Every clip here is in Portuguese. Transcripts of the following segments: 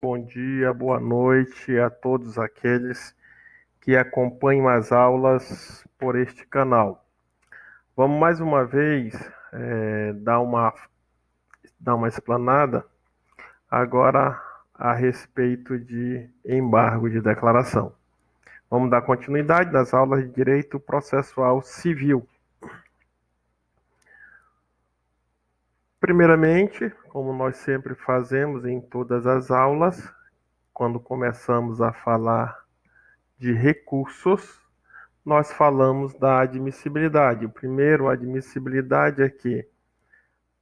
Bom dia, boa noite a todos aqueles que acompanham as aulas por este canal. Vamos mais uma vez dar uma explanada agora a respeito de embargo de declaração. Vamos dar continuidade nas aulas de direito processual civil. Primeiramente, como nós sempre fazemos em todas as aulas, quando começamos a falar de recursos, nós falamos da admissibilidade. O primeiro, a admissibilidade é que,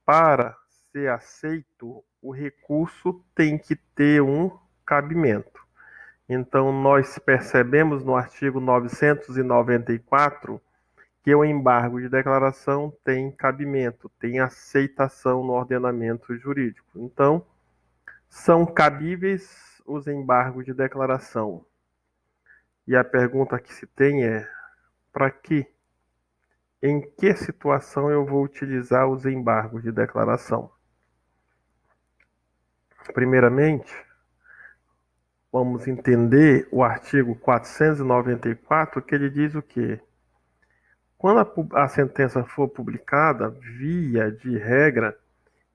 para ser aceito, o recurso tem que ter um cabimento. Então, nós percebemos no artigo 994 que o embargo de declaração tem cabimento, tem aceitação no ordenamento jurídico. Então, são cabíveis os embargos de declaração. E a pergunta que se tem é: para que em que situação eu vou utilizar os embargos de declaração? Primeiramente, vamos entender o artigo 494, que ele diz o quê? Quando a sentença for publicada, via de regra,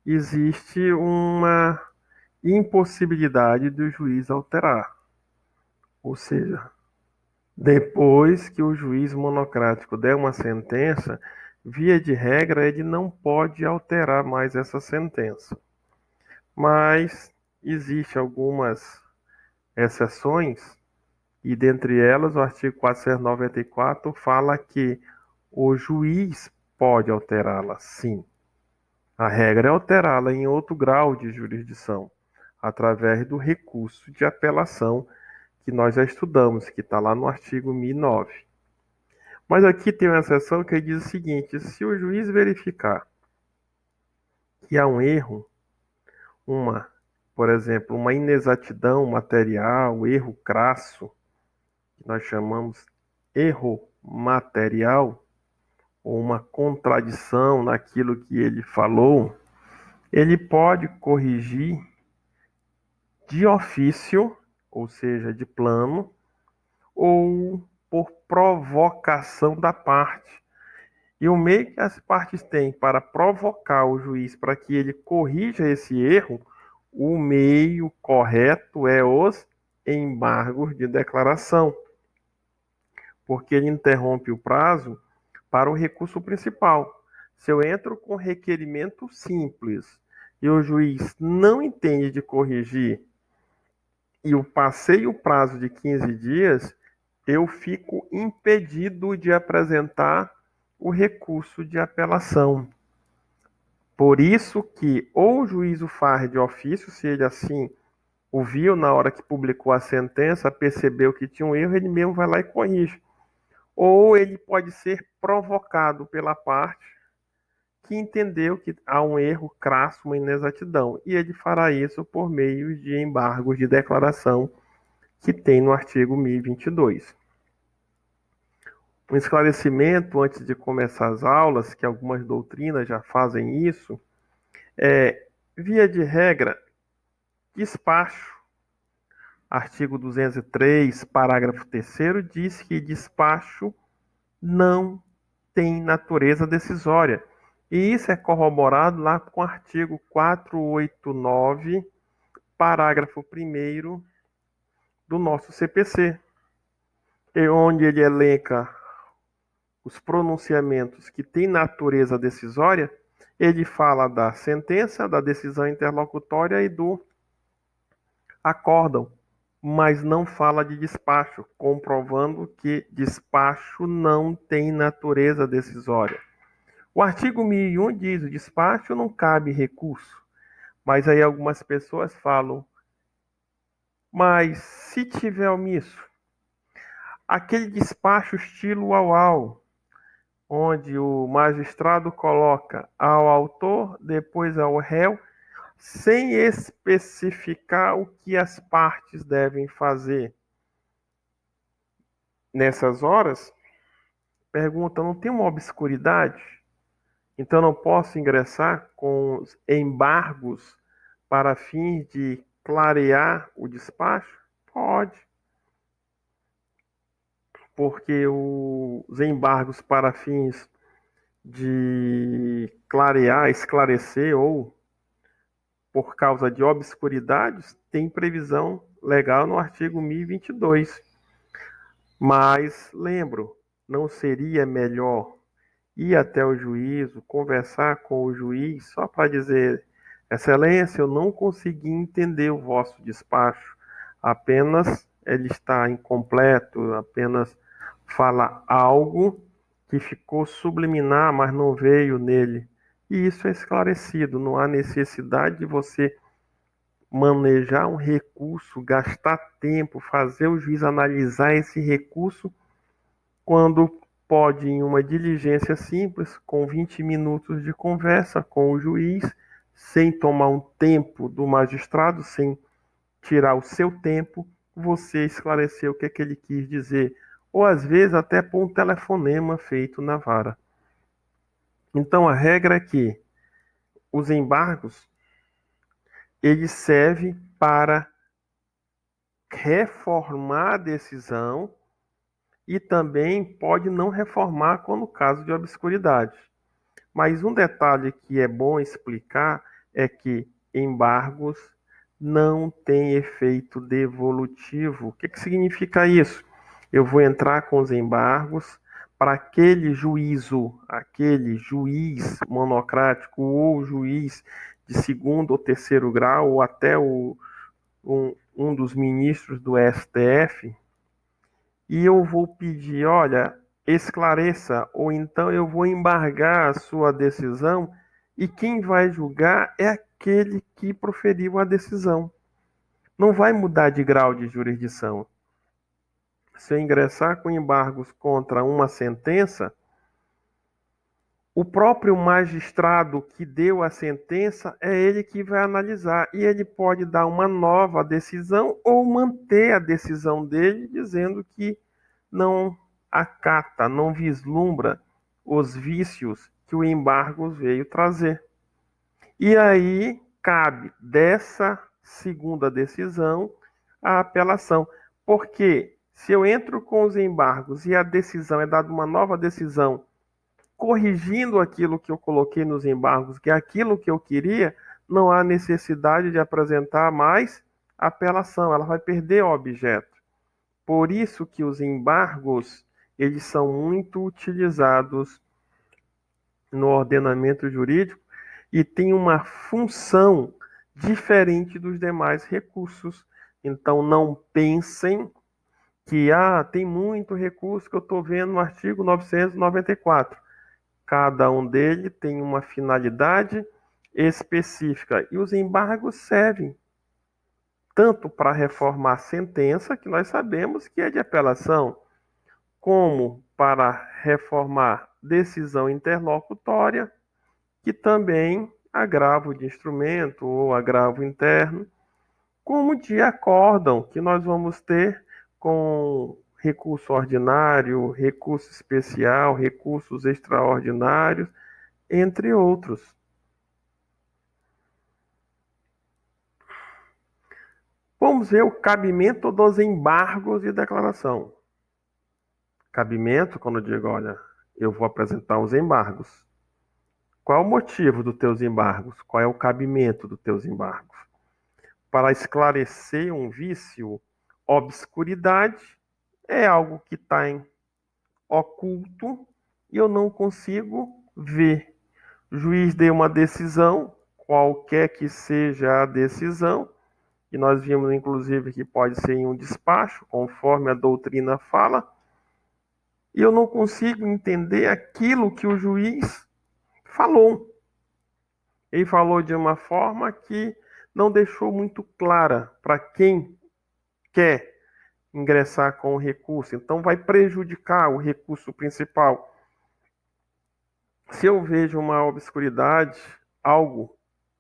existe uma impossibilidade do juiz alterar. Ou seja, depois que o juiz monocrático der uma sentença, via de regra, ele não pode alterar mais essa sentença. Mas existem algumas exceções, e dentre elas o artigo 494 fala que o juiz pode alterá-la, sim. A regra é alterá-la em outro grau de jurisdição, através do recurso de apelação que nós já estudamos, que está lá no artigo 1009. Mas aqui tem uma exceção que diz o seguinte: se o juiz verificar que há um erro, por exemplo, uma inexatidão material, erro crasso, que nós chamamos erro material, ou uma contradição naquilo que ele falou, ele pode corrigir de ofício, ou seja, de plano, ou por provocação da parte. E o meio que as partes têm para provocar o juiz para que ele corrija esse erro, o meio correto é os embargos de declaração, porque ele interrompe o prazo para o recurso principal. Se eu entro com requerimento simples e o juiz não entende de corrigir e eu passei o prazo de 15 dias, eu fico impedido de apresentar o recurso de apelação. Por isso que ou o juiz o faz de ofício, se ele assim o viu na hora que publicou a sentença, percebeu que tinha um erro, ele mesmo vai lá e corrige. Ou ele pode ser provocado pela parte que entendeu que há um erro crasso, uma inexatidão, e ele fará isso por meio de embargos de declaração que tem no artigo 1022. Um esclarecimento antes de começar as aulas, que algumas doutrinas já fazem isso, via de regra, despacho. Artigo 203, parágrafo 3º, diz que despacho não tem natureza decisória. E isso é corroborado lá com o artigo 489, parágrafo 1º do nosso CPC, onde ele elenca os pronunciamentos que têm natureza decisória. Ele fala da sentença, da decisão interlocutória e do acórdão, mas não fala de despacho, comprovando que despacho não tem natureza decisória. O artigo 1001 diz: o despacho não cabe recurso. Mas aí algumas pessoas falam: mas se tiver omisso, aquele despacho estilo uau, onde o magistrado coloca ao autor, depois ao réu, sem especificar o que as partes devem fazer. Nessas horas, pergunta: não tem uma obscuridade? Então não posso ingressar com os embargos para fins de clarear o despacho? Pode, porque os embargos para fins de clarear, esclarecer ou por causa de obscuridades, tem previsão legal no artigo 1022. Mas lembro, não seria melhor ir até o juízo, conversar com o juiz, só para dizer: Excelência, eu não consegui entender o vosso despacho, apenas ele está incompleto, apenas fala algo que ficou subliminar, mas não veio nele. E isso é esclarecido, não há necessidade de você manejar um recurso, gastar tempo, fazer o juiz analisar esse recurso, quando pode, em uma diligência simples, com 20 minutos de conversa com o juiz, sem tomar um tempo do magistrado, sem tirar o seu tempo, você esclarecer o que é que ele quis dizer. Ou às vezes até por um telefonema feito na vara. Então a regra é que os embargos eles servem para reformar a decisão e também pode não reformar quando caso de obscuridade. Mas um detalhe que é bom explicar é que embargos não têm efeito devolutivo. O que significa isso? Eu vou entrar com os embargos para aquele juízo, aquele juiz monocrático ou juiz de segundo ou terceiro grau, ou até um dos ministros do STF, e eu vou pedir: olha, esclareça, ou então eu vou embargar a sua decisão, e quem vai julgar é aquele que proferiu a decisão. Não vai mudar de grau de jurisdição. Se eu ingressar com embargos contra uma sentença, o próprio magistrado que deu a sentença é ele que vai analisar, e ele pode dar uma nova decisão ou manter a decisão dele, dizendo que não acata, não vislumbra os vícios que o embargo veio trazer. E aí cabe dessa segunda decisão a apelação. Porque se eu entro com os embargos e a decisão é dada uma nova decisão, corrigindo aquilo que eu coloquei nos embargos, que é aquilo que eu queria, não há necessidade de apresentar mais apelação, ela vai perder o objeto. Por isso que os embargos, eles são muito utilizados no ordenamento jurídico e têm uma função diferente dos demais recursos. Então não pensem que tem muito recurso que eu estou vendo no artigo 994. Cada um deles tem uma finalidade específica e os embargos servem tanto para reformar a sentença, que nós sabemos que é de apelação, como para reformar decisão interlocutória, que também agravo de instrumento ou agravo interno, como de acórdão, que nós vamos ter com recurso ordinário, recurso especial, recursos extraordinários, entre outros. Vamos ver o cabimento dos embargos e declaração. Cabimento, quando eu digo, olha, eu vou apresentar os embargos. Qual é o motivo dos teus embargos? Qual é o cabimento dos teus embargos? Para esclarecer um vício, obscuridade é algo que está em oculto e eu não consigo ver. O juiz deu uma decisão, qualquer que seja a decisão, e nós vimos inclusive que pode ser em um despacho, conforme a doutrina fala, e eu não consigo entender aquilo que o juiz falou. Ele falou de uma forma que não deixou muito clara para quem quer ingressar com o recurso. Então vai prejudicar o recurso principal. Se eu vejo uma obscuridade, algo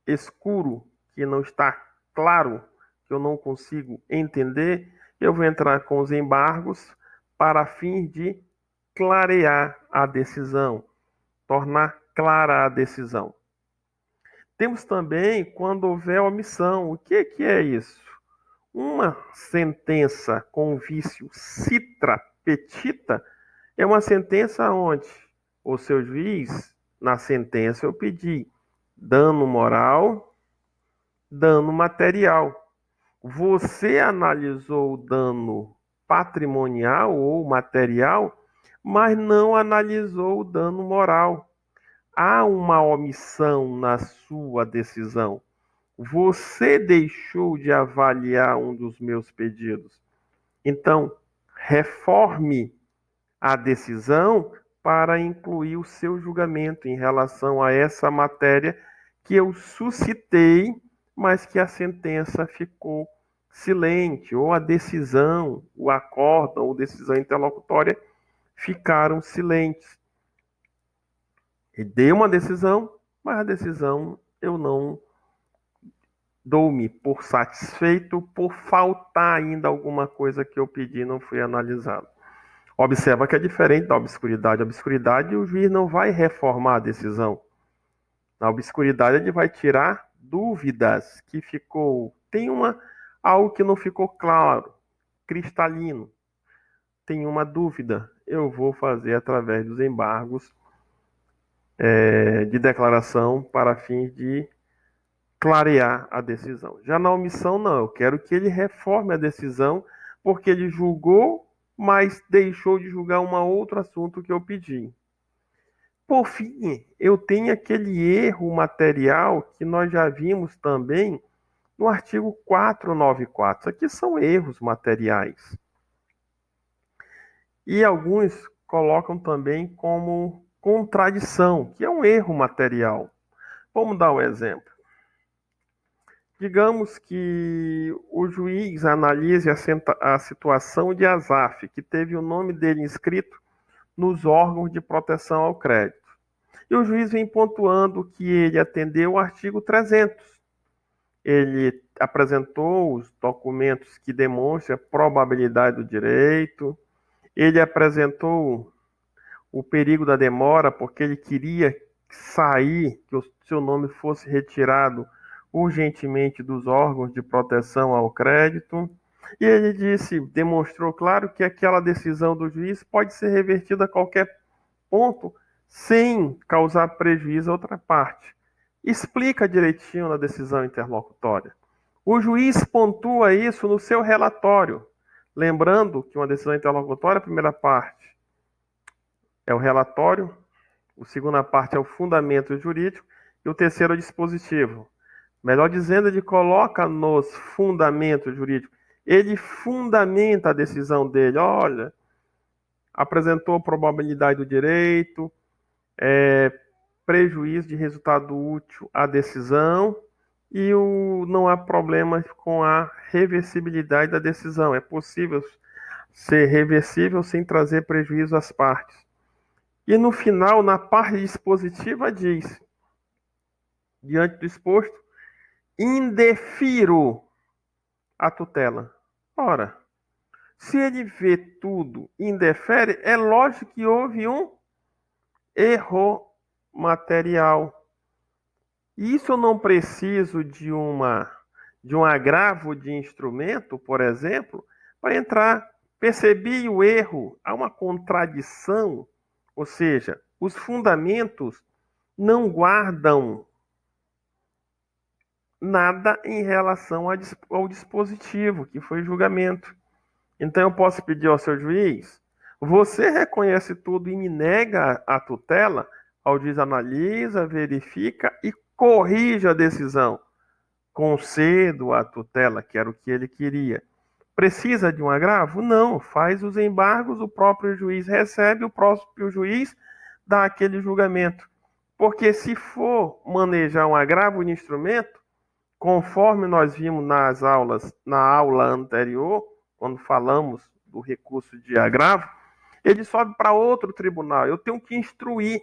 escuro que não está claro, que eu não consigo entender, eu vou entrar com os embargos para fim de clarear a decisão, tornar clara a decisão. Temos também quando houver omissão. O que é isso? Uma sentença com vício citra petita é uma sentença onde o seu juiz, na sentença, eu pedi dano moral, dano material. Você analisou o dano patrimonial ou material, mas não analisou o dano moral. Há uma omissão na sua decisão. Você deixou de avaliar um dos meus pedidos. Então, reforme a decisão para incluir o seu julgamento em relação a essa matéria que eu suscitei, mas que a sentença ficou silente, ou a decisão, o acórdão ou decisão interlocutória ficaram silentes. E dei uma decisão, mas a decisão eu não dou-me por satisfeito por faltar ainda alguma coisa que eu pedi e não foi analisado. Observa que é diferente da obscuridade. A obscuridade, o juiz não vai reformar a decisão. Na obscuridade, ele vai tirar dúvidas que ficou. Tem algo que não ficou claro, cristalino. Tem uma dúvida. Eu vou fazer através dos embargos de declaração para fins de clarear a decisão. Já na omissão, não. Eu quero que ele reforme a decisão, porque ele julgou, mas deixou de julgar um outro assunto que eu pedi. Por fim, eu tenho aquele erro material que nós já vimos também no artigo 494. Isso aqui são erros materiais. E alguns colocam também como contradição, que é um erro material. Vamos dar um exemplo. Digamos que o juiz analise a situação de Asaf, que teve o nome dele inscrito nos órgãos de proteção ao crédito. E o juiz vem pontuando que ele atendeu o artigo 300. Ele apresentou os documentos que demonstram a probabilidade do direito, ele apresentou o perigo da demora, porque ele queria sair, que o seu nome fosse retirado urgentemente dos órgãos de proteção ao crédito. E ele demonstrou claro que aquela decisão do juiz pode ser revertida a qualquer ponto sem causar prejuízo a outra parte. Explica direitinho na decisão interlocutória. O juiz pontua isso no seu relatório. Lembrando que uma decisão interlocutória, a primeira parte é o relatório, a segunda parte é o fundamento jurídico e o terceiro é o dispositivo. Melhor dizendo, ele coloca nos fundamentos jurídicos. Ele fundamenta a decisão dele. Olha, apresentou probabilidade do direito, prejuízo de resultado útil à decisão e não há problema com a reversibilidade da decisão. É possível ser reversível sem trazer prejuízo às partes. E no final, na parte dispositiva, diz: diante do exposto, indefiro a tutela. Ora, se ele vê tudo e indefere, é lógico que houve um erro material. E isso eu não preciso de um agravo de instrumento, por exemplo, para entrar. Percebi o erro, há uma contradição, ou seja, os fundamentos não guardam nada em relação ao dispositivo, que foi julgamento. Então eu posso pedir ao seu juiz: você reconhece tudo e me nega a tutela? O juiz analisa, verifica e corrige a decisão. Concedo a tutela, que era o que ele queria. Precisa de um agravo? Não, faz os embargos, o próprio juiz recebe, o próprio juiz dá aquele julgamento. Porque se for manejar um agravo de instrumento, conforme nós vimos na aula anterior, quando falamos do recurso de agravo, ele sobe para outro tribunal. Eu tenho que instruir.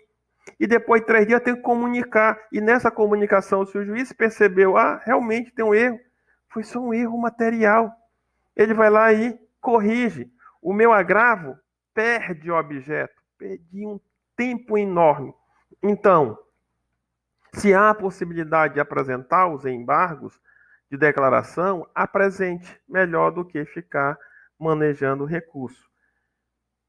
E depois de 3 dias eu tenho que comunicar. E nessa comunicação, se o juiz percebeu, realmente tem um erro, foi só um erro material. Ele vai lá e corrige. O meu agravo perde o objeto. Perdi um tempo enorme. Então, Se há a possibilidade de apresentar os embargos de declaração, apresente, melhor do que ficar manejando o recurso.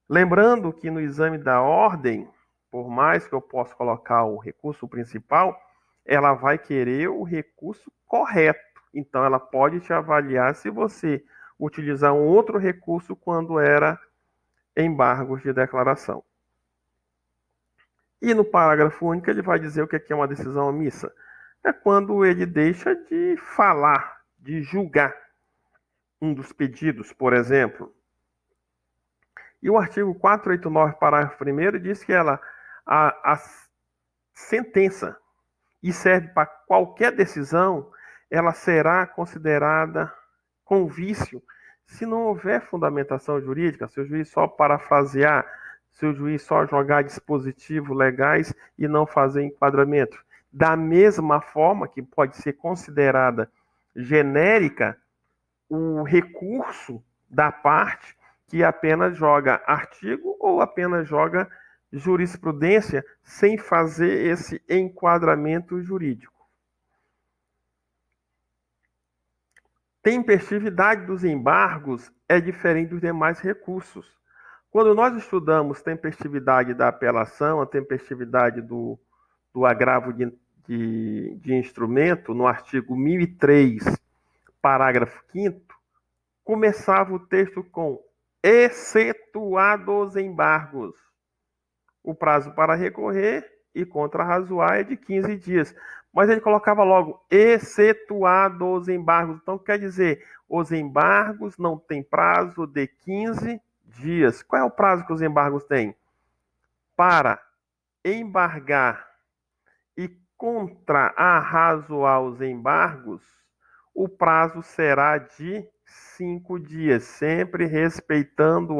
Lembrando que no exame da ordem, por mais que eu possa colocar o recurso principal, ela vai querer o recurso correto. Então, ela pode te avaliar se você utilizar um outro recurso quando era embargos de declaração. E no parágrafo único ele vai dizer o que é uma decisão omissa. É quando ele deixa de falar, de julgar um dos pedidos, por exemplo. E o artigo 489, parágrafo 1º, diz que a sentença, e serve para qualquer decisão, ela será considerada com vício se não houver fundamentação jurídica, se o juiz só parafrasear, se o juiz só jogar dispositivos legais e não fazer enquadramento. Da mesma forma que pode ser considerada genérica o recurso da parte que apenas joga artigo ou apenas joga jurisprudência sem fazer esse enquadramento jurídico. Tempestividade dos embargos é diferente dos demais recursos. Quando nós estudamos tempestividade da apelação, a tempestividade do agravo de instrumento, no artigo 1003, parágrafo 5º, começava o texto com excetuados embargos. O prazo para recorrer e contrarrazoar é de 15 dias. Mas ele colocava logo, excetuados embargos. Então, quer dizer, os embargos não têm prazo de 15 dias. Qual é o prazo que os embargos têm? Para embargar e contrarrazoar os embargos, o prazo será de 5 dias, sempre respeitando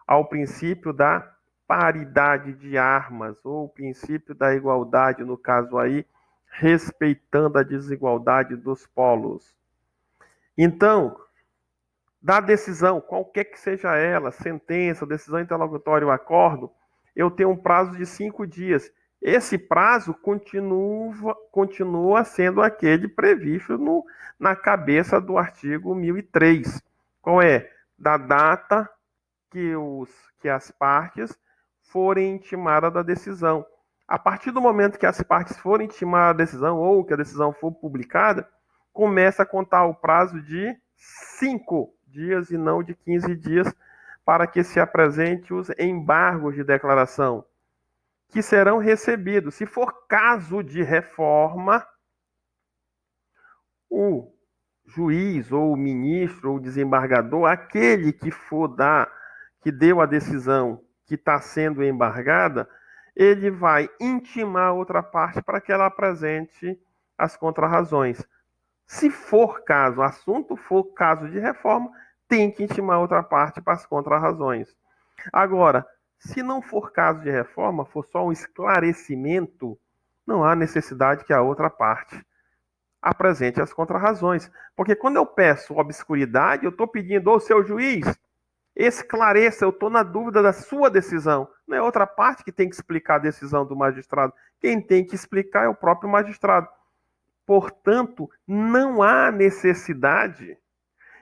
ao princípio da paridade de armas, ou o princípio da igualdade, no caso aí, respeitando a desigualdade dos polos. Então, da decisão, qualquer que seja ela, sentença, decisão interlocutória ou acordo, eu tenho um prazo de 5 dias. Esse prazo continua sendo aquele previsto na cabeça do artigo 1003. Qual é? Da data que as partes forem intimadas da decisão. A partir do momento que as partes forem intimadas da decisão ou que a decisão for publicada, começa a contar o prazo de 5 dias e não de 15 dias para que se apresente os embargos de declaração, que serão recebidos. Se for caso de reforma, o juiz ou o ministro ou o desembargador, aquele que que deu a decisão que está sendo embargada, ele vai intimar a outra parte para que ela apresente as contrarrazões. Se for caso, assunto for caso de reforma, tem que intimar a outra parte para as contrarrazões. Agora, se não for caso de reforma, for só um esclarecimento, não há necessidade que a outra parte apresente as contrarrazões. Porque quando eu peço obscuridade, eu estou pedindo ao seu juiz, esclareça, eu estou na dúvida da sua decisão. Não é outra parte que tem que explicar a decisão do magistrado. Quem tem que explicar é o próprio magistrado. Portanto, não há necessidade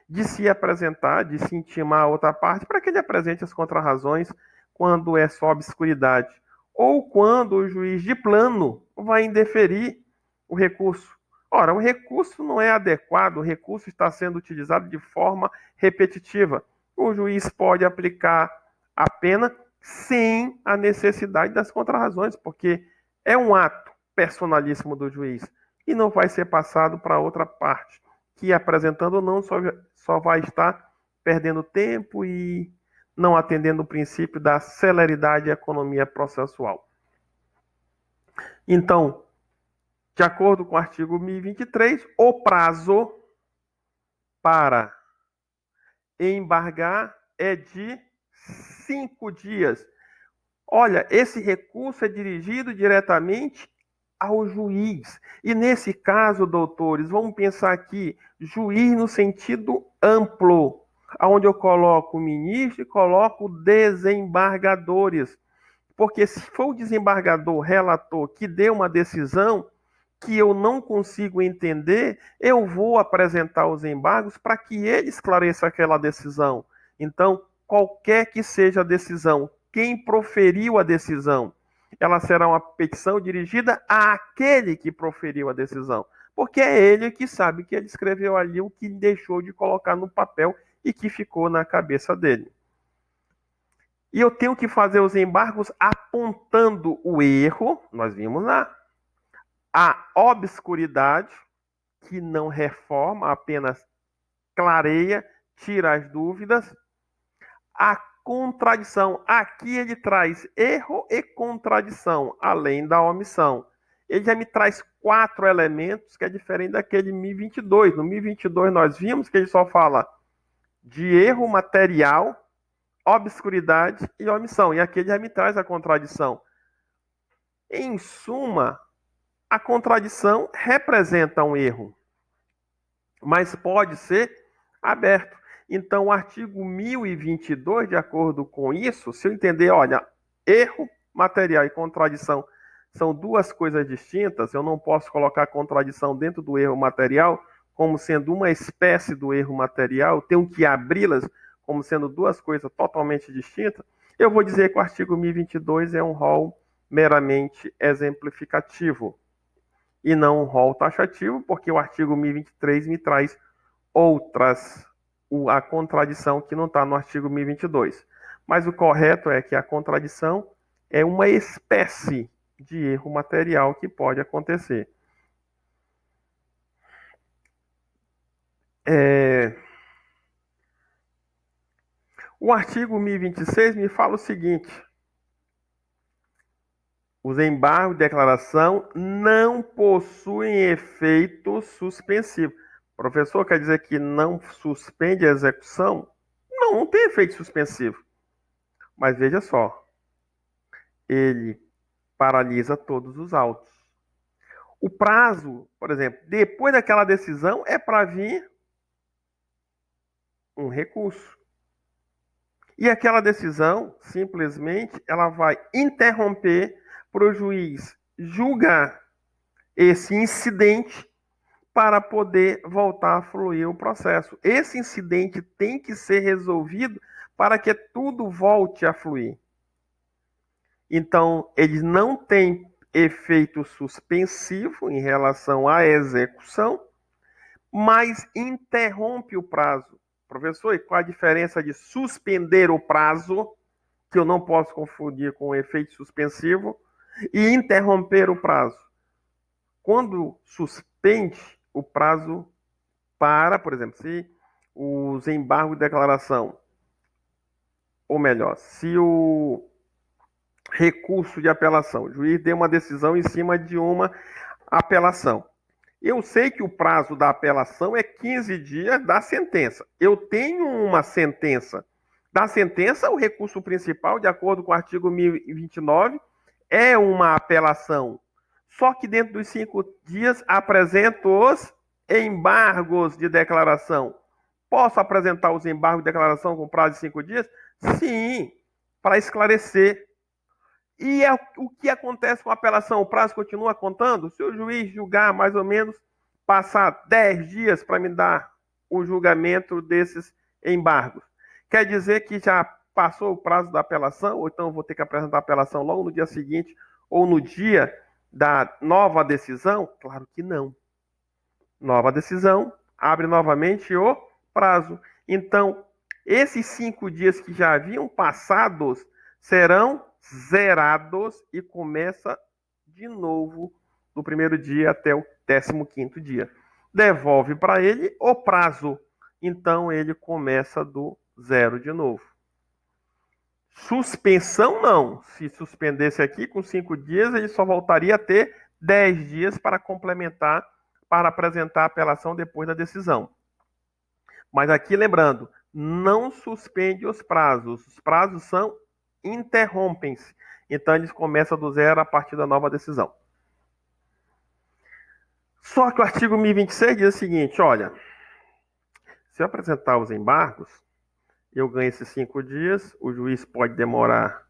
de se apresentar, de se intimar a outra parte para que ele apresente as contrarrazões quando é só obscuridade. Ou quando o juiz de plano vai indeferir o recurso. Ora, o recurso não é adequado, o recurso está sendo utilizado de forma repetitiva. O juiz pode aplicar a pena sem a necessidade das contrarrazões, porque é um ato personalíssimo do juiz e não vai ser passado para outra parte, que apresentando ou não só vai estar perdendo tempo e não atendendo o princípio da celeridade e economia processual. Então, de acordo com o artigo 1023, o prazo para embargar é de 5 dias. Olha, esse recurso é dirigido diretamente ao juiz. E nesse caso, doutores, vamos pensar aqui, juiz no sentido amplo, onde eu coloco o ministro e coloco desembargadores. Porque se for o desembargador relator que deu uma decisão, que eu não consigo entender, eu vou apresentar os embargos para que ele esclareça aquela decisão. Então, qualquer que seja a decisão, quem proferiu a decisão, ela será uma petição dirigida àquele que proferiu a decisão, porque é ele que sabe que ele escreveu ali o que deixou de colocar no papel e que ficou na cabeça dele. E eu tenho que fazer os embargos apontando o erro, nós vimos lá, a obscuridade, que não reforma, apenas clareia, tira as dúvidas, a contradição. Aqui ele traz erro e contradição, além da omissão. Ele já me traz 4 elementos, que é diferente daquele 1022. No 1022 nós vimos que ele só fala de erro material, obscuridade e omissão. E aqui ele já me traz a contradição. Em suma, a contradição representa um erro, mas pode ser aberto. Então, o artigo 1022, de acordo com isso, se eu entender, olha, erro material e contradição são duas coisas distintas, eu não posso colocar contradição dentro do erro material como sendo uma espécie do erro material, eu tenho que abri-las como sendo duas coisas totalmente distintas, eu vou dizer que o artigo 1022 é um rol meramente exemplificativo e não um rol taxativo, porque o artigo 1023 me traz outras, a contradição que não está no artigo 1022. Mas o correto é que a contradição é uma espécie de erro material que pode acontecer. O artigo 1026 me fala o seguinte: os embargos de declaração não possuem efeito suspensivo. Professor, quer dizer que não suspende a execução? Não, não tem efeito suspensivo. Mas veja só, ele paralisa todos os autos. O prazo, por exemplo, depois daquela decisão é para vir um recurso. E aquela decisão, simplesmente, ela vai interromper para o juiz julgar esse incidente para poder voltar a fluir o processo. Esse incidente tem que ser resolvido para que tudo volte a fluir. Então, ele não tem efeito suspensivo em relação à execução, mas interrompe o prazo. Professor, e qual a diferença de suspender o prazo, que eu não posso confundir com efeito suspensivo, e interromper o prazo? Quando suspende, o prazo para, por exemplo, se os embargos de declaração, ou melhor, se o recurso de apelação, o juiz deu uma decisão em cima de uma apelação. Eu sei que o prazo da apelação é 15 dias da sentença. Eu tenho uma sentença. Da sentença, o recurso principal, de acordo com o artigo 1029, é uma apelação. Só que dentro dos 5 dias apresento os embargos de declaração. Posso apresentar os embargos de declaração com prazo de 5 dias? Sim, para esclarecer. E o que acontece com a apelação? O prazo continua contando? Se o juiz julgar mais ou menos, passar 10 dias para me dar o julgamento desses embargos, quer dizer que já passou o prazo da apelação? Ou então eu vou ter que apresentar a apelação logo no dia seguinte ou no dia da nova decisão? Claro que não. Nova decisão, abre novamente o prazo. Então, esses 5 dias que já haviam passados serão zerados e começa de novo do primeiro dia até o 15º dia. Devolve para ele o prazo. Então, ele começa do zero de novo. Suspensão, não. Se suspendesse aqui com 5 dias, ele só voltaria a ter 10 dias para complementar, para apresentar a apelação depois da decisão. Mas aqui, lembrando, não suspende os prazos. Os prazos interrompem-se. Então, eles começam do zero a partir da nova decisão. Só que o artigo 1026 diz o seguinte, olha, se eu apresentar os embargos, eu ganho esses 5 dias, o juiz pode demorar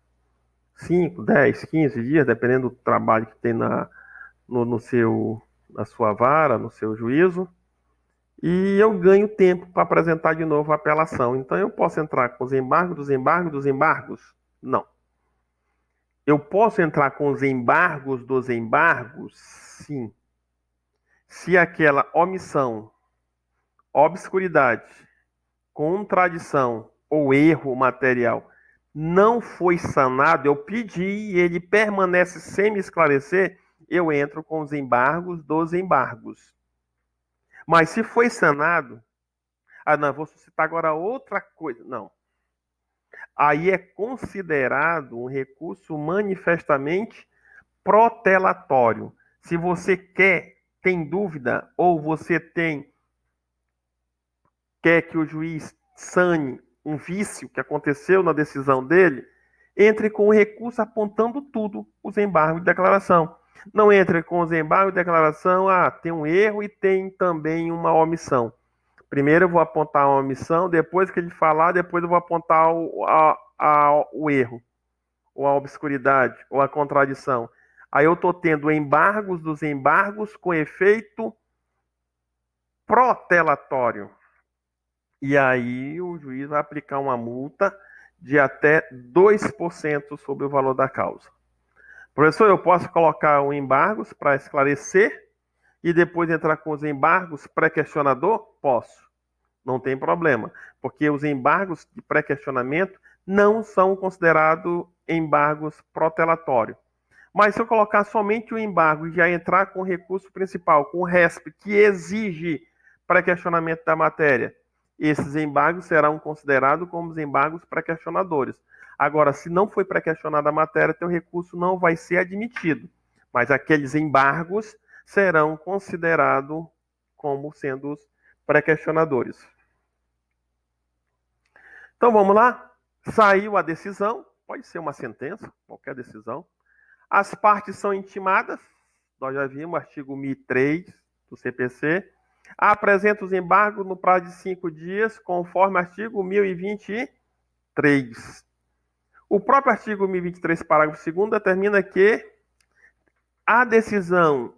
5, 10, 15 dias, dependendo do trabalho que tem no seu na sua vara, no seu juízo, e eu ganho tempo para apresentar de novo a apelação. Então, eu posso entrar com os embargos, dos embargos, dos embargos? Não. Eu posso entrar com os embargos dos embargos? Sim. Se aquela omissão, obscuridade, contradição ou erro material não foi sanado, eu pedi e ele permanece sem me esclarecer, eu entro com os embargos dos embargos. Mas se foi sanado, não, vou citar agora outra coisa. Não. Aí é considerado um recurso manifestamente protelatório. Se você tem dúvida, ou você quer que o juiz sane um vício que aconteceu na decisão dele, entre com o recurso apontando tudo, os embargos de declaração. Não entre com os embargos de declaração, tem um erro e tem também uma omissão. Primeiro eu vou apontar a omissão, depois que ele falar, depois eu vou apontar o erro, ou a obscuridade, ou a contradição. Aí eu estou tendo embargos dos embargos com efeito protelatório. E aí o juiz vai aplicar uma multa de até 2% sobre o valor da causa. Professor, eu posso colocar o embargos para esclarecer e depois entrar com os embargos pré-questionador? Posso. Não tem problema, porque os embargos de pré-questionamento não são considerados embargos protelatórios. Mas se eu colocar somente o embargo e já entrar com o recurso principal, com o RESP, que exige pré-questionamento da matéria, esses embargos serão considerados como os embargos pré-questionadores. Agora, se não foi pré-questionada a matéria, teu recurso não vai ser admitido. Mas aqueles embargos serão considerados como sendo os pré-questionadores. Então vamos lá? Saiu a decisão, pode ser uma sentença, qualquer decisão. As partes são intimadas, nós já vimos o artigo 1003 do CPC. Apresenta os embargos no prazo de 5 dias, conforme o artigo 1023. O próprio artigo 1023, parágrafo 2º, determina que a decisão,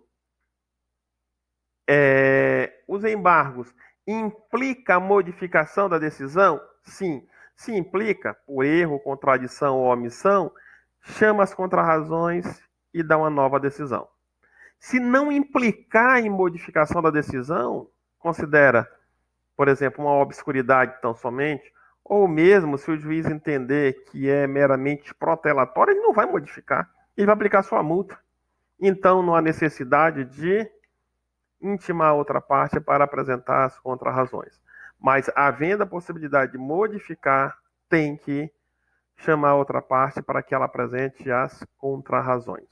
os embargos, implica a modificação da decisão? Sim. Se implica, por erro, contradição ou omissão, chama as contrarrazões e dá uma nova decisão. Se não implicar em modificação da decisão, considera, por exemplo, uma obscuridade tão somente, ou mesmo se o juiz entender que é meramente protelatório, ele não vai modificar, ele vai aplicar sua multa. Então, não há necessidade de intimar outra parte para apresentar as contrarrazões. Mas, havendo a possibilidade de modificar, tem que chamar outra parte para que ela apresente as contrarrazões.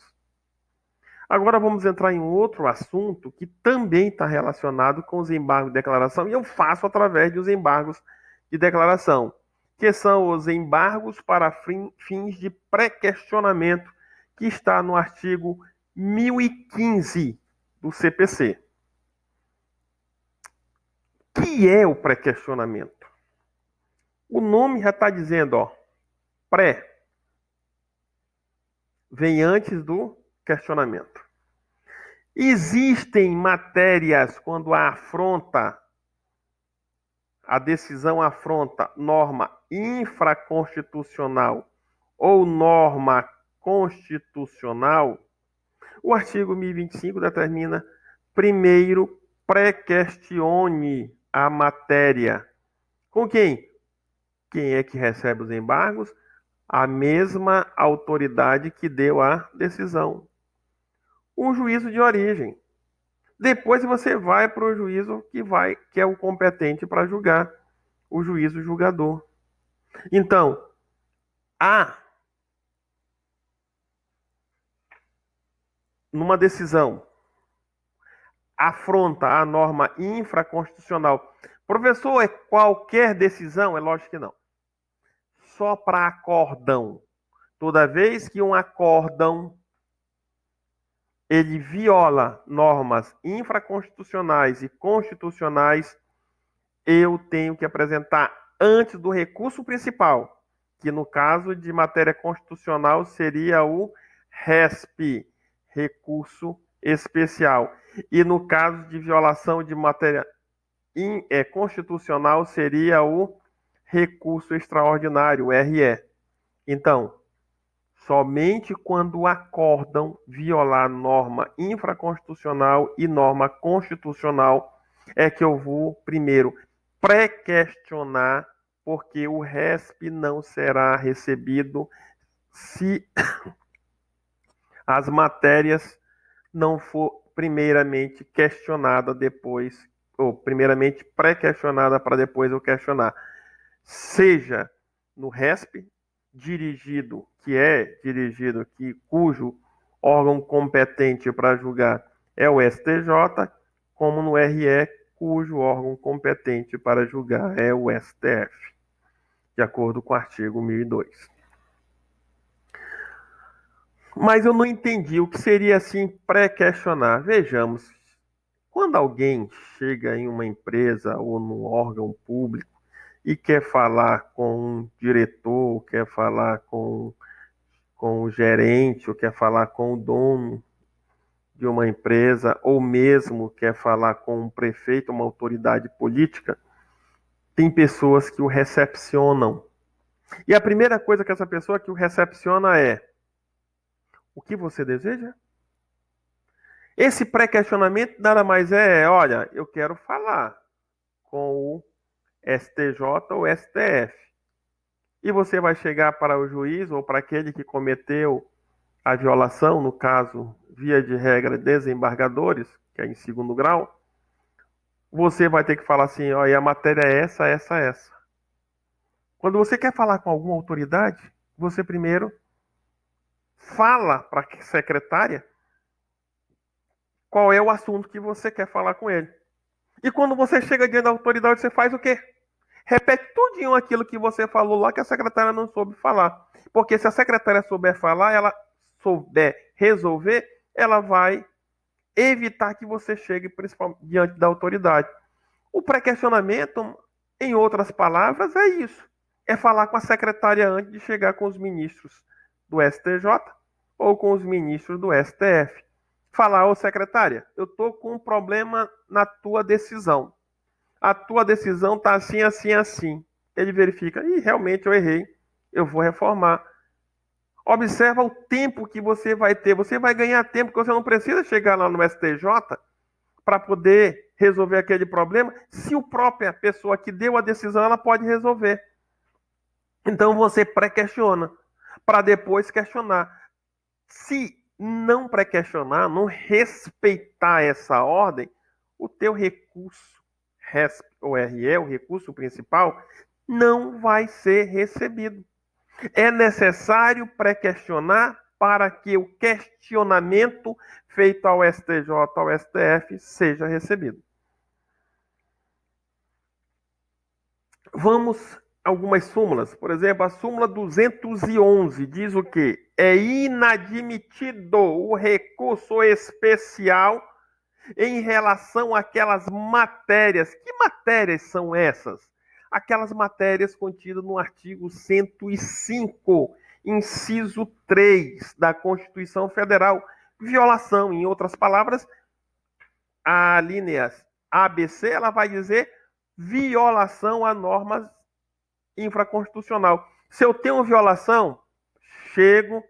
Agora vamos entrar em outro assunto que também está relacionado com os embargos de declaração, e eu faço através dos embargos de declaração, que são os embargos para fins de pré-questionamento, que está no artigo 1015 do CPC. O que é o pré-questionamento? O nome já está dizendo, pré, vem antes do questionamento. Existem matérias quando a decisão afronta norma infraconstitucional ou norma constitucional. O artigo 1025 determina, primeiro, pré-questione a matéria. Com quem? Quem é que recebe os embargos? A mesma autoridade que deu a decisão. Um juízo de origem. Depois você vai para o juízo que é o competente para julgar, o juízo julgador. Então, numa decisão, afronta a norma infraconstitucional. Professor, é qualquer decisão? É lógico que não. Só para acórdão. Toda vez que um acórdão ele viola normas infraconstitucionais e constitucionais, eu tenho que apresentar antes do recurso principal, que no caso de matéria constitucional seria o RESP, recurso especial. E no caso de violação de matéria constitucional, seria o recurso extraordinário, o RE. Então, somente quando acordam violar norma infraconstitucional e norma constitucional é que eu vou, primeiro, pré-questionar, porque o RESP não será recebido se as matérias não for primeiramente questionada depois, ou primeiramente pré-questionada para depois eu questionar. Seja no RESP, cujo órgão competente para julgar é o STJ, como no RE, cujo órgão competente para julgar é o STF, de acordo com o artigo 1002. Mas eu não entendi o que seria assim pré-questionar. Vejamos, quando alguém chega em uma empresa ou num órgão público e quer falar com um diretor, quer falar com o gerente, ou quer falar com o dono de uma empresa, ou mesmo quer falar com um prefeito, uma autoridade política, tem pessoas que o recepcionam. E a primeira coisa que essa pessoa que o recepciona é: o que você deseja? Esse pré-questionamento nada mais olha, eu quero falar com o STJ ou STF. E você vai chegar para o juiz ou para aquele que cometeu a violação, no caso, via de regra, desembargadores, que é em segundo grau, você vai ter que falar assim, ó, e a matéria é essa, essa, essa. Quando você quer falar com alguma autoridade, você primeiro fala para a secretária qual é o assunto que você quer falar com ele. E quando você chega diante da autoridade, você faz o quê? Repete tudinho aquilo que você falou lá que a secretária não soube falar. Porque se a secretária souber falar, ela souber resolver, ela vai evitar que você chegue principalmente diante da autoridade. O pré-questionamento, em outras palavras, é isso. É falar com a secretária antes de chegar com os ministros do STJ ou com os ministros do STF. Falar, ô secretária, eu estou com um problema na tua decisão. A tua decisão está assim, assim, assim. Ele verifica, e realmente eu errei, eu vou reformar. Observa o tempo que você vai ter. Você vai ganhar tempo, porque você não precisa chegar lá no STJ para poder resolver aquele problema, se a própria pessoa que deu a decisão, ela pode resolver. Então você pré-questiona, para depois questionar. Se não pré-questionar, não respeitar essa ordem, o teu recurso RESP ou RE, o recurso principal, não vai ser recebido. É necessário pré-questionar para que o questionamento feito ao STJ, ao STF, seja recebido. Vamos a algumas súmulas. Por exemplo, a súmula 211 diz o quê? É inadmitido o recurso especial em relação àquelas matérias. Que matérias são essas? Aquelas matérias contidas no artigo 105, inciso 3 da Constituição Federal. Violação, em outras palavras, a linha ABC, ela vai dizer violação a normas infraconstitucional. Se eu tenho violação, chego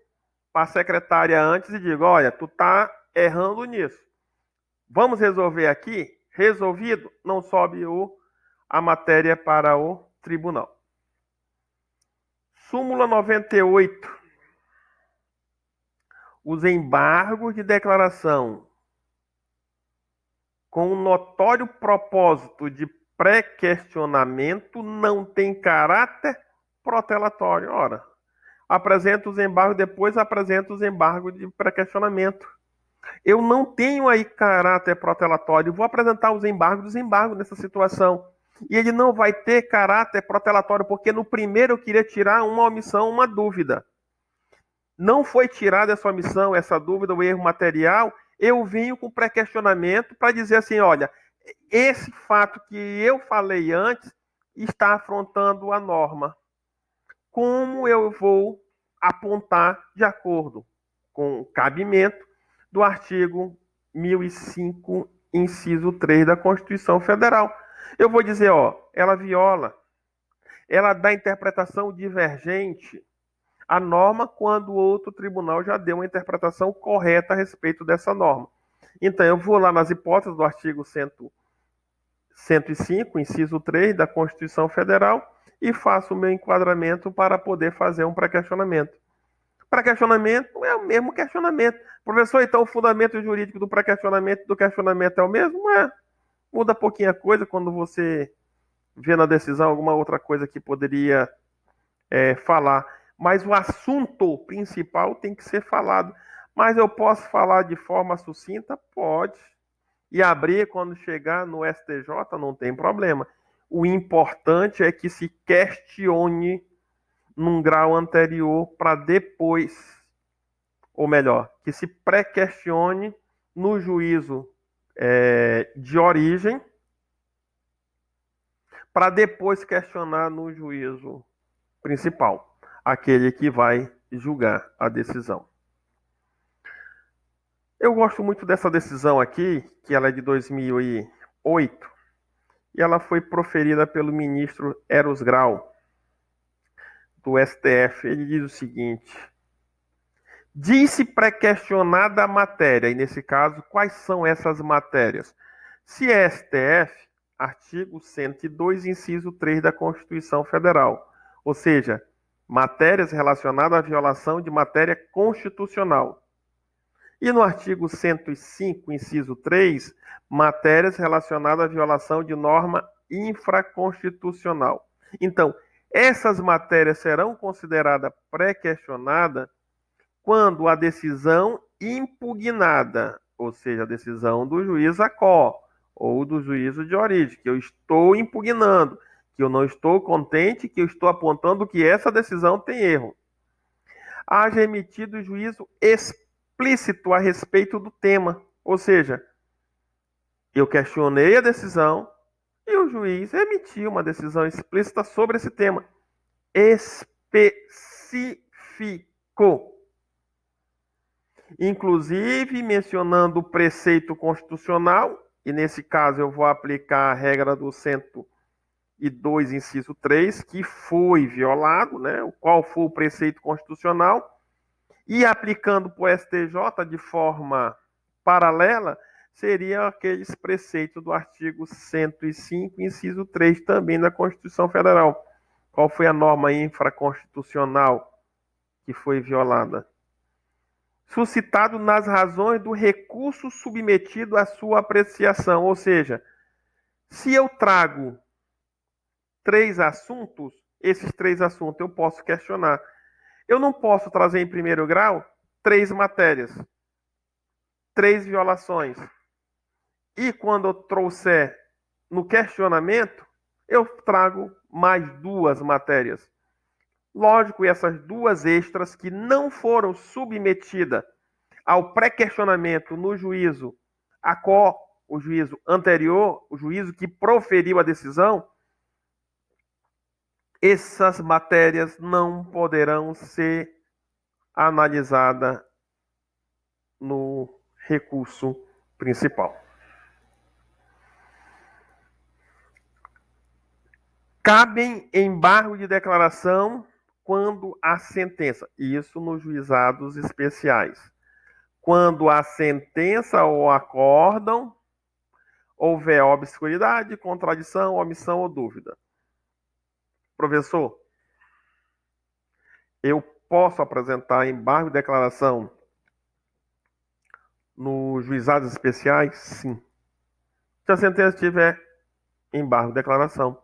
para a secretária antes e digo, olha, tu tá errando nisso. Vamos resolver aqui? Resolvido, não sobe a matéria para o tribunal. Súmula 98. Os embargos de declaração com um notório propósito de pré-questionamento não tem caráter protelatório. Ora, apresenta os embargos, depois apresenta os embargos de pré-questionamento. Eu não tenho aí caráter protelatório, vou apresentar os embargos nessa situação. E ele não vai ter caráter protelatório, porque no primeiro eu queria tirar uma omissão, uma dúvida. Não foi tirada essa omissão, essa dúvida, o erro material, eu venho com pré-questionamento para dizer assim, olha, esse fato que eu falei antes está afrontando a norma. Como eu vou apontar de acordo com o cabimento do artigo 1005, inciso 3 da Constituição Federal. Eu vou dizer, ela viola, ela dá interpretação divergente à norma quando o outro tribunal já deu uma interpretação correta a respeito dessa norma. Então, eu vou lá nas hipóteses do artigo 105, inciso 3 da Constituição Federal e faço o meu enquadramento para poder fazer um pré-questionamento. Pré-questionamento é o mesmo questionamento. Professor, então o fundamento jurídico do pré-questionamento e do questionamento é o mesmo? É. Muda pouquinho a coisa quando você vê na decisão alguma outra coisa que poderia falar. Mas o assunto principal tem que ser falado. Mas eu posso falar de forma sucinta? Pode. E abrir quando chegar no STJ, não tem problema. O importante é que se questione num grau anterior para depois, ou melhor, que se pré-questione no juízo de origem para depois questionar no juízo principal, aquele que vai julgar a decisão. Eu gosto muito dessa decisão aqui, que ela é de 2008, e ela foi proferida pelo ministro Eros Grau, do STF. Ele diz o seguinte: disse pré-questionada a matéria, e nesse caso, quais são essas matérias? Se é STF, artigo 102, inciso 3 da Constituição Federal, ou seja, matérias relacionadas à violação de matéria constitucional. E no artigo 105, inciso 3, matérias relacionadas à violação de norma infraconstitucional. Então, essas matérias serão consideradas pré-questionadas quando a decisão impugnada, ou seja, a decisão do juiz ACO, ou do juízo de origem, que eu estou impugnando, que eu não estou contente, que eu estou apontando que essa decisão tem erro, haja emitido juízo explícito a respeito do tema, ou seja, eu questionei a decisão e o juiz emitiu uma decisão explícita sobre esse tema. Especificou. Inclusive mencionando o preceito constitucional, e nesse caso eu vou aplicar a regra do 102, inciso 3, que foi violado, né? Qual foi o preceito constitucional, e aplicando para o STJ de forma paralela, seria aqueles preceitos do artigo 105, inciso 3, também da Constituição Federal. Qual foi a norma infraconstitucional que foi violada? Suscitado nas razões do recurso submetido à sua apreciação. Ou seja, se eu trago 3 assuntos, esses 3 assuntos eu posso questionar. Eu não posso trazer em primeiro grau 3 matérias, 3 violações. E quando eu trouxer no questionamento, eu trago mais 2 matérias. Lógico, essas 2 extras que não foram submetidas ao pré-questionamento no juízo ACO, o juízo anterior, o juízo que proferiu a decisão, essas matérias não poderão ser analisadas no recurso principal. Cabem embargo de declaração quando a sentença, isso nos juizados especiais, quando a sentença ou acórdão houver obscuridade, contradição, omissão ou dúvida. Professor, eu posso apresentar embargo de declaração nos juizados especiais? Sim. Se a sentença tiver embargo de declaração.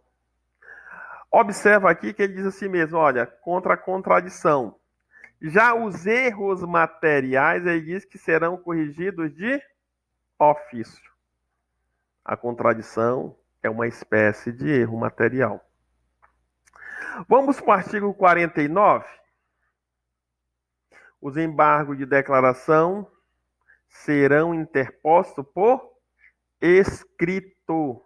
Observa aqui que ele diz assim mesmo, olha, contra a contradição. Já os erros materiais, ele diz que serão corrigidos de ofício. A contradição é uma espécie de erro material. Vamos para o artigo 49. Os embargos de declaração serão interpostos por escrito.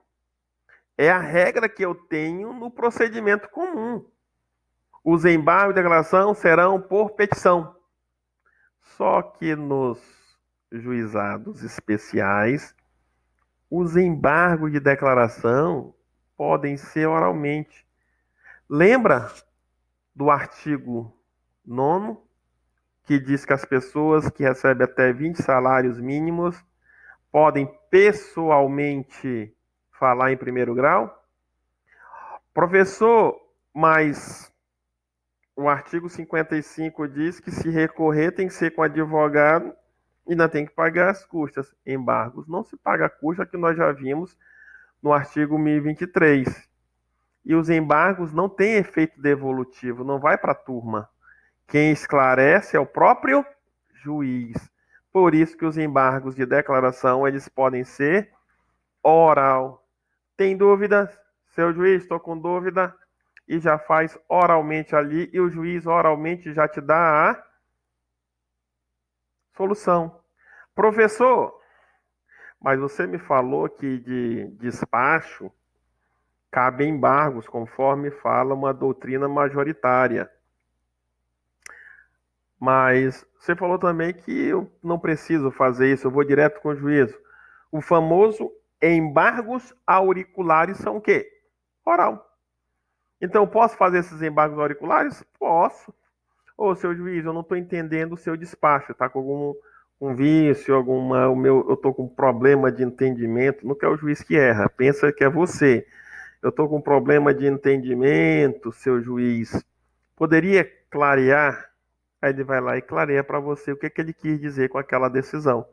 É a regra que eu tenho no procedimento comum. Os embargos de declaração serão por petição. Só que nos juizados especiais, os embargos de declaração podem ser oralmente. Lembra do artigo 9º, que diz que as pessoas que recebem até 20 salários mínimos podem pessoalmente falar em primeiro grau? Professor, mas o artigo 55 diz que se recorrer tem que ser com advogado e ainda tem que pagar as custas. Embargos não se paga a custa, que nós já vimos no artigo 1023. E os embargos não têm efeito devolutivo, não vai para a turma. Quem esclarece é o próprio juiz. Por isso que os embargos de declaração, eles podem ser oral. Tem dúvidas? Seu juiz, estou com dúvida. E já faz oralmente ali, e o juiz oralmente já te dá a solução. Professor, mas você me falou que de despacho cabe embargos, conforme fala uma doutrina majoritária. Mas você falou também que eu não preciso fazer isso, eu vou direto com o juízo. O famoso embargos auriculares são o quê? Oral. Então, eu posso fazer esses embargos auriculares? Posso. Ô, seu juiz, eu não estou entendendo o seu despacho. Está com algum um vício, eu estou com problema de entendimento. Não é o juiz que erra, pensa que é você. Eu estou com problema de entendimento, seu juiz. Poderia clarear? Aí ele vai lá e clareia para você o que ele quis dizer com aquela decisão.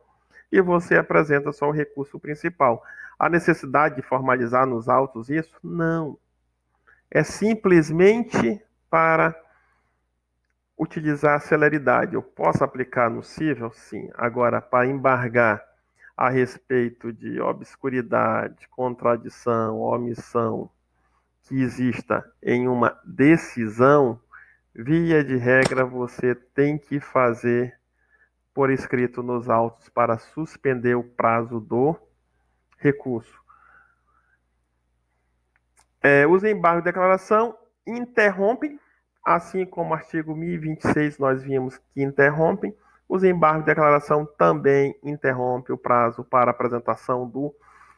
E você apresenta só o recurso principal. A necessidade de formalizar nos autos isso? Não. É simplesmente para utilizar a celeridade. Eu posso aplicar no cível? Sim. Agora, para embargar a respeito de obscuridade, contradição, omissão que exista em uma decisão, via de regra, você tem que fazer por escrito nos autos para suspender o prazo do recurso. Os embargos de declaração interrompem, assim como o artigo 1026 nós vimos que interrompem, os embargos de declaração também interrompem o prazo para apresentação do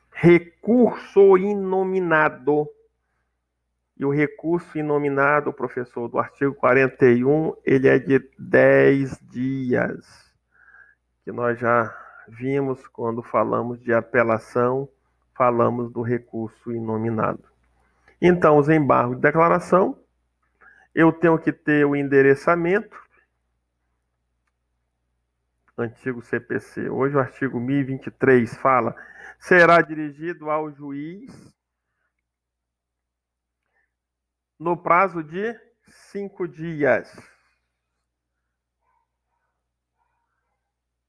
recurso inominado. E o recurso inominado, professor, do artigo 41, ele é de 10 dias, que nós já vimos quando falamos de apelação, falamos do recurso inominado. Então, os embargos de declaração, eu tenho que ter o endereçamento, antigo CPC. Hoje o artigo 1023 fala, será dirigido ao juiz no prazo de 5 dias.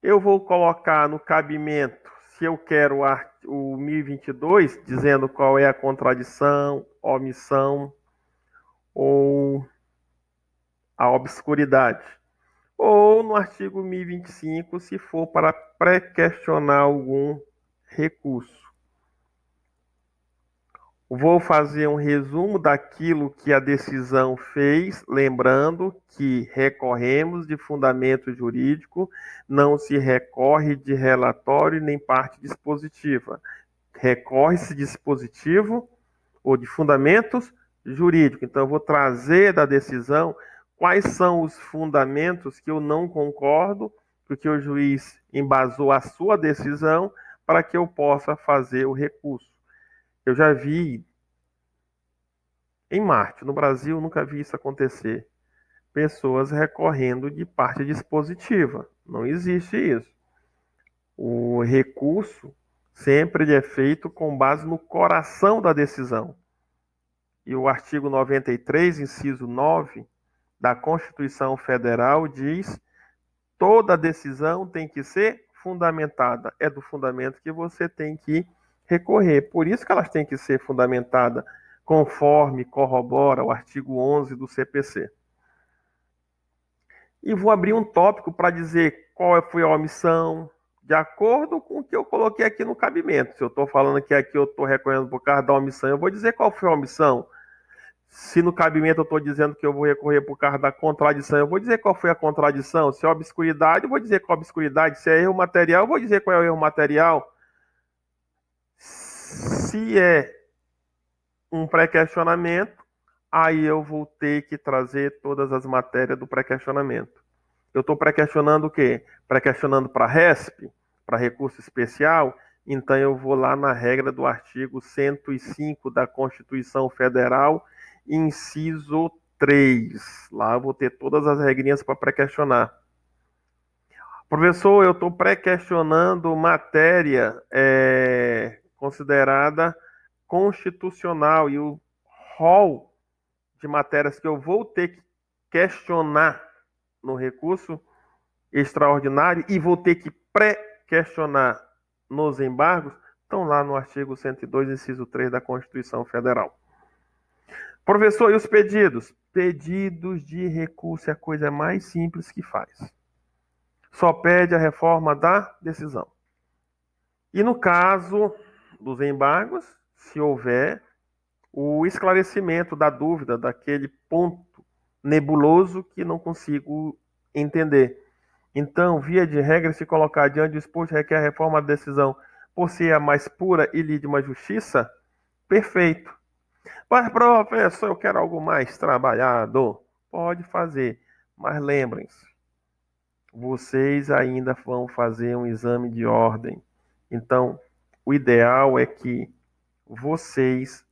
Eu vou colocar no cabimento, se eu quero o 1022, dizendo qual é a contradição, omissão ou a obscuridade. Ou no artigo 1025, se for para pré-questionar algum recurso. Vou fazer um resumo daquilo que a decisão fez, lembrando que recorremos de fundamento jurídico, não se recorre de relatório nem parte dispositiva. Recorre-se de dispositivo ou de fundamentos jurídicos. Então, eu vou trazer da decisão quais são os fundamentos que eu não concordo, porque o juiz embasou a sua decisão para que eu possa fazer o recurso. Eu já vi em Marte, no Brasil, nunca vi isso acontecer. Pessoas recorrendo de parte dispositiva. Não existe isso. O recurso sempre é feito com base no coração da decisão. E o artigo 93, inciso 9, da Constituição Federal diz: toda decisão tem que ser fundamentada. É do fundamento que você tem que recorrer. Por isso que elas têm que ser fundamentadas conforme corrobora o artigo 11 do CPC. E vou abrir um tópico para dizer qual foi a omissão, de acordo com o que eu coloquei aqui no cabimento. Se eu estou falando que aqui eu estou recorrendo por causa da omissão, eu vou dizer qual foi a omissão. Se no cabimento eu estou dizendo que eu vou recorrer por causa da contradição, eu vou dizer qual foi a contradição. Se é obscuridade, eu vou dizer qual é a obscuridade. Se é erro material, eu vou dizer qual é o erro material. Se é um pré-questionamento, aí eu vou ter que trazer todas as matérias do pré-questionamento. Eu estou pré-questionando o quê? Pré-questionando para RESP, para recurso especial, então eu vou lá na regra do artigo 105 da Constituição Federal, inciso 3. Lá eu vou ter todas as regrinhas para pré-questionar. Professor, eu estou pré-questionando matéria considerada constitucional e o rol de matérias que eu vou ter que questionar no recurso extraordinário e vou ter que pré-questionar nos embargos estão lá no artigo 102, inciso 3 da Constituição Federal. Professor, e os pedidos? Pedidos de recurso é a coisa mais simples que faz. Só pede a reforma da decisão. E no caso dos embargos, se houver o esclarecimento da dúvida, daquele ponto nebuloso que não consigo entender. Então, via de regra, se colocar diante do exposto requer a reforma da decisão por ser a mais pura e lídima justiça, perfeito. Mas, professor, eu quero algo mais trabalhado. Pode fazer, mas lembrem-se, vocês ainda vão fazer um exame de ordem. Então, o ideal é que vocês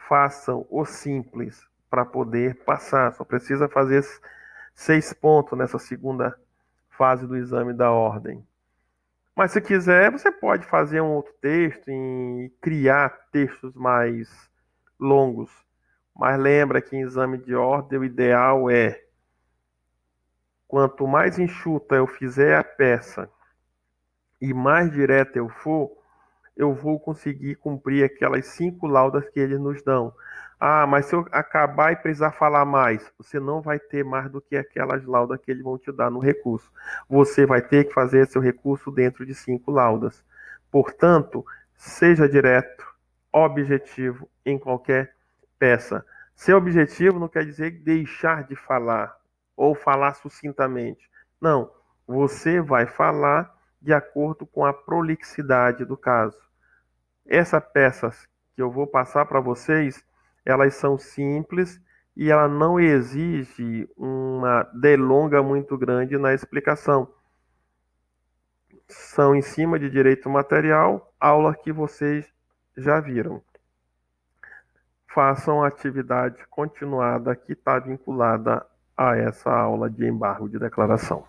façam o simples para poder passar. Só precisa fazer 6 pontos nessa segunda fase do exame da ordem. Mas se quiser, você pode fazer um outro texto e criar textos mais longos. Mas lembra que em exame de ordem o ideal é quanto mais enxuta eu fizer a peça e mais direta eu vou conseguir cumprir aquelas 5 laudas que eles nos dão. Ah, mas se eu acabar e precisar falar mais, você não vai ter mais do que aquelas laudas que eles vão te dar no recurso. Você vai ter que fazer seu recurso dentro de 5 laudas. Portanto, seja direto, objetivo em qualquer peça. Ser objetivo não quer dizer deixar de falar ou falar sucintamente. Não, você vai falar de acordo com a prolixidade do caso. Essas peças que eu vou passar para vocês, elas são simples e ela não exige uma delonga muito grande na explicação. São em cima de direito material, aula que vocês já viram. Façam a atividade continuada que está vinculada a essa aula de embargo de declaração.